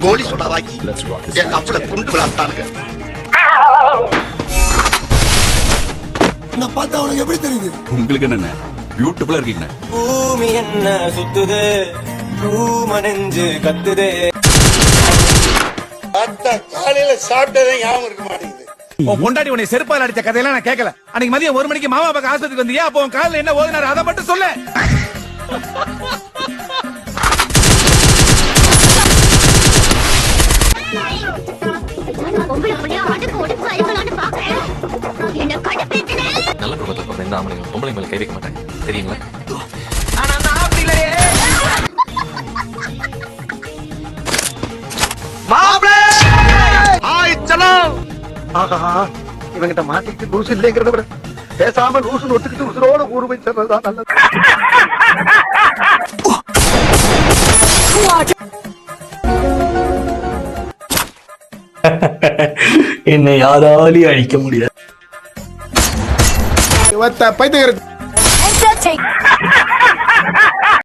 கோலி சொடாவாக்கி என் கப்பல குண்டு விளாட்டானுங்க. நான் பார்த்தா அவனுக்கு எப்படி தெரியுது? உங்களுக்கு என்ன பியூட்டிஃபுல்லா இருக்கீங்க. பூமி என்ன சுத்துது, பூமனெஞ்சு கத்துது. காலையில சாப்பிட்டதே ஞாபகம் இருக்க மாட்டேங்குது. பொண்டாடி உன்னை செருப்பால் அடிச்ச கதையெல்லாம் நான் கேட்கல. அன்னைக்கு மதியம் 1 மணிக்கு மாமா பக்கம் ஆஸ்பத்திரிக்கு வந்தியா? அப்போ உன் காலில் என்ன ஓதினாரு அதை மட்டும் சொல்ல. நல்ல குடும்பத்தை பிறந்த இந்த ஆம்பளைங்க பொம்பளை மேல கை வைக்க மாட்டாங்க தெரியுங்களா? இவங்கிட்ட மாட்டிக்கிட்டு லூசு இல்லைங்கிறத விட பேசாம லூசு ஒத்துக்கிட்டு உசுரோட ஊரு போய் சேர்றதுதான் நல்லது. என்னை யாராலையும் அழிக்க முடியாது. பைத்தியம்